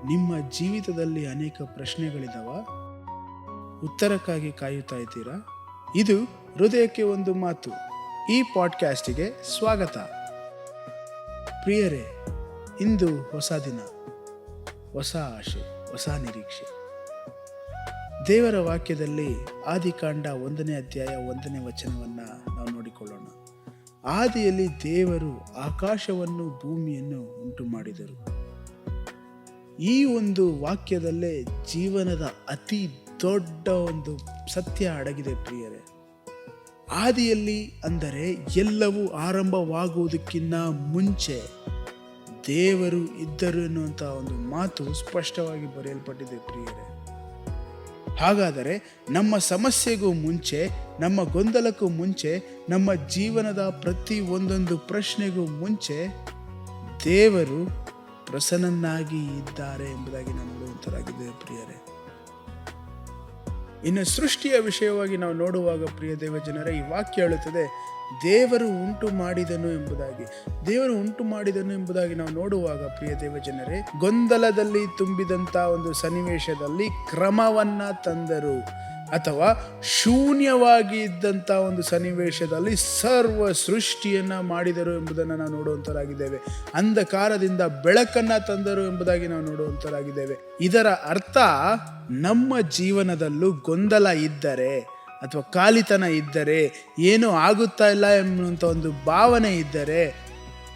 ನಿಮ್ಮ ಜೀವಿತದಲ್ಲಿ ಅನೇಕ ಪ್ರಶ್ನೆಗಳಿದಾವ, ಉತ್ತರಕ್ಕಾಗಿ ಕಾಯುತ್ತಾ ಇದ್ದೀರಾ? ಇದು ಹೃದಯಕ್ಕೆ ಒಂದು ಮಾತು. ಈ ಪಾಡ್ಕ್ಯಾಸ್ಟಿಗೆ ಸ್ವಾಗತ. ಪ್ರಿಯರೇ, ಇಂದು ಹೊಸ ದಿನ, ಹೊಸ ಆಶೆ, ಹೊಸ ನಿರೀಕ್ಷೆ. ದೇವರ ವಾಕ್ಯದಲ್ಲಿ ಆದಿಕಾಂಡ 1ನೇ ಅಧ್ಯಾಯ 1ನೇ ವಚನವನ್ನು ನಾವು ನೋಡಿಕೊಳ್ಳೋಣ. ಆದಿಯಲ್ಲಿ ದೇವರು ಆಕಾಶವನ್ನು ಭೂಮಿಯನ್ನು ಉಂಟು ಮಾಡಿದರು. ಈ ಒಂದು ವಾಕ್ಯದಲ್ಲೇ ಜೀವನದ ಅತಿ ದೊಡ್ಡ ಒಂದು ಸತ್ಯ ಅಡಗಿದೆ ಪ್ರಿಯರೇ. ಆದಿಯಲ್ಲಿ ಅಂದರೆ ಎಲ್ಲವೂ ಆರಂಭವಾಗುವುದಕ್ಕಿಂತ ಮುಂಚೆ ದೇವರು ಇದ್ದರು ಎನ್ನುವಂಥ ಒಂದು ಮಾತು ಸ್ಪಷ್ಟವಾಗಿ ಬರೆಯಲ್ಪಟ್ಟಿದೆ ಪ್ರಿಯರೇ. ಹಾಗಾದರೆ ನಮ್ಮ ಸಮಸ್ಯೆಗೂ ಮುಂಚೆ, ನಮ್ಮ ಗೊಂದಲಕ್ಕೂ ಮುಂಚೆ, ನಮ್ಮ ಜೀವನದ ಪ್ರತಿ ಒಂದೊಂದು ಪ್ರಶ್ನೆಗೂ ಮುಂಚೆ ದೇವರು ಪ್ರಸನ್ನನಾಗಿ ಇದ್ದಾರೆ ಎಂಬುದಾಗಿ ನಾವು ನೋಡುವಂತರಾಗಿದ್ದೇವೆ ಪ್ರಿಯರೇ. ಇನ್ನು ಸೃಷ್ಟಿಯ ವಿಷಯವಾಗಿ ನಾವು ನೋಡುವಾಗ ಪ್ರಿಯ ದೇವ ಜನರೇ, ಈ ವಾಕ್ಯ ಹೇಳುತ್ತದೆ ದೇವರು ಉಂಟು ಮಾಡಿದನು ಎಂಬುದಾಗಿ. ದೇವರು ಉಂಟು ಮಾಡಿದನು ಎಂಬುದಾಗಿ ನಾವು ನೋಡುವಾಗ ಪ್ರಿಯ ದೇವ ಜನರೇ, ಗೊಂದಲದಲ್ಲಿ ತುಂಬಿದಂಥ ಒಂದು ಸನ್ನಿವೇಶದಲ್ಲಿ ಕ್ರಮವನ್ನ ತಂದರು, ಅಥವಾ ಶೂನ್ಯವಾಗಿ ಇದ್ದಂಥ ಒಂದು ಸನ್ನಿವೇಶದಲ್ಲಿ ಸರ್ವ ಸೃಷ್ಟಿಯನ್ನ ಮಾಡಿದರು ಎಂಬುದನ್ನು ನಾವು ನೋಡುವಂತರಾಗಿದ್ದೇವೆ. ಅಂಧಕಾರದಿಂದ ಬೆಳಕನ್ನ ತಂದರು ಎಂಬುದಾಗಿ ನಾವು ನೋಡುವಂತರಾಗಿದ್ದೇವೆ. ಇದರ ಅರ್ಥ, ನಮ್ಮ ಜೀವನದಲ್ಲೂ ಗೊಂದಲ ಇದ್ದರೆ ಅಥವಾ ಖಾಲಿತನ ಇದ್ದರೆ, ಏನೂ ಆಗುತ್ತಾ ಇಲ್ಲ ಎನ್ನುವಂಥ ಒಂದು ಭಾವನೆ ಇದ್ದರೆ,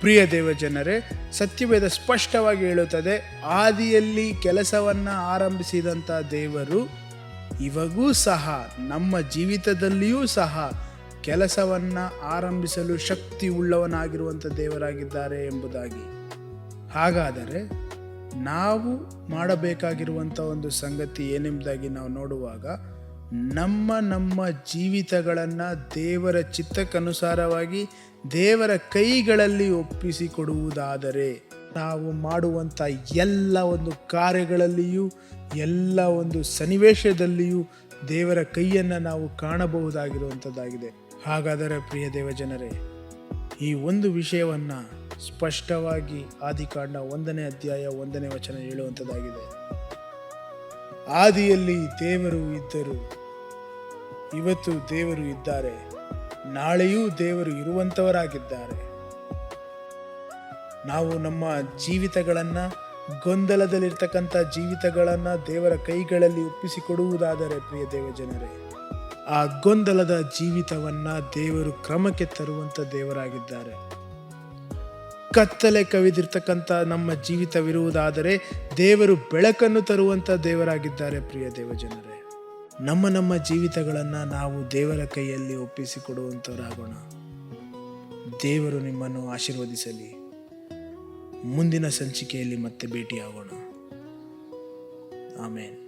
ಪ್ರಿಯ ದೇವ ಜನರೇ, ಸತ್ಯವೇದ ಸ್ಪಷ್ಟವಾಗಿ ಹೇಳುತ್ತದೆ, ಆದಿಯಲ್ಲಿ ಕೆಲಸವನ್ನ ಆರಂಭಿಸಿದಂಥ ದೇವರು ಇವಾಗೂ ಸಹ ನಮ್ಮ ಜೀವಿತದಲ್ಲಿಯೂ ಸಹ ಕೆಲಸವನ್ನ ಆರಂಭಿಸಲು ಶಕ್ತಿ ಉಳ್ಳವನಾಗಿರುವಂಥ ದೇವರಾಗಿದ್ದಾರೆ ಎಂಬುದಾಗಿ. ಹಾಗಾದರೆ ನಾವು ಮಾಡಬೇಕಾಗಿರುವಂಥ ಒಂದು ಸಂಗತಿ ಏನೆಂಬುದಾಗಿ ನಾವು ನೋಡುವಾಗ, ನಮ್ಮ ಜೀವಿತಗಳನ್ನು ದೇವರ ಚಿತ್ತಕ್ಕನುಸಾರವಾಗಿ ದೇವರ ಕೈಗಳಲ್ಲಿ ಒಪ್ಪಿಸಿಕೊಡುವುದಾದರೆ, ನಾವು ಮಾಡುವಂಥ ಎಲ್ಲ ಒಂದು ಕಾರ್ಯಗಳಲ್ಲಿಯೂ, ಎಲ್ಲ ಒಂದು ಸನ್ನಿವೇಶದಲ್ಲಿಯೂ ದೇವರ ಕೈಯನ್ನು ನಾವು ಕಾಣಬಹುದಾಗಿರುವಂಥದ್ದಾಗಿದೆ. ಹಾಗಾದರೆ ಪ್ರಿಯ ದೇವ ಜನರೇ, ಈ ಒಂದು ವಿಷಯವನ್ನು ಸ್ಪಷ್ಟವಾಗಿ ಆದಿಕಾಂಡ 1ನೇ ಅಧ್ಯಾಯ 1ನೇ ವಚನ ಹೇಳುವಂಥದ್ದಾಗಿದೆ. ಆದಿಯಲ್ಲಿ ದೇವರು ಇದ್ದರು, ಇವತ್ತು ದೇವರು ಇದ್ದಾರೆ, ನಾಳೆಯೂ ದೇವರು ಇರುವಂಥವರಾಗಿದ್ದಾರೆ. ನಾವು ನಮ್ಮ ಜೀವಿತಗಳನ್ನು, ಗೊಂದಲದಲ್ಲಿರ್ತಕ್ಕಂಥ ಜೀವಿತಗಳನ್ನು ದೇವರ ಕೈಗಳಲ್ಲಿ ಒಪ್ಪಿಸಿಕೊಡುವುದಾದರೆ ಪ್ರಿಯ ದೇವ ಜನರೇ, ಆ ಗೊಂದಲದ ಜೀವಿತವನ್ನ ದೇವರು ಕ್ರಮಕ್ಕೆ ತರುವಂಥ ದೇವರಾಗಿದ್ದಾರೆ. ಕತ್ತಲೆ ಕವಿದಿರ್ತಕ್ಕಂಥ ನಮ್ಮ ಜೀವಿತವಿರುವುದಾದರೆ ದೇವರು ಬೆಳಕನ್ನು ತರುವಂಥ ದೇವರಾಗಿದ್ದಾರೆ. ಪ್ರಿಯ ದೇವ ಜನರೇ, ನಮ್ಮ ಜೀವಿತಗಳನ್ನು ನಾವು ದೇವರ ಕೈಯಲ್ಲಿ ಒಪ್ಪಿಸಿಕೊಡುವಂಥವರಾಗೋಣ. ದೇವರು ನಿಮ್ಮನ್ನು ಆಶೀರ್ವದಿಸಲಿ. ಮುಂದಿನ ಸಂಚಿಕೆಯಲ್ಲಿ ಮತ್ತೆ ಭೇಟಿಯಾಗೋಣ. ಆಮೇನ್.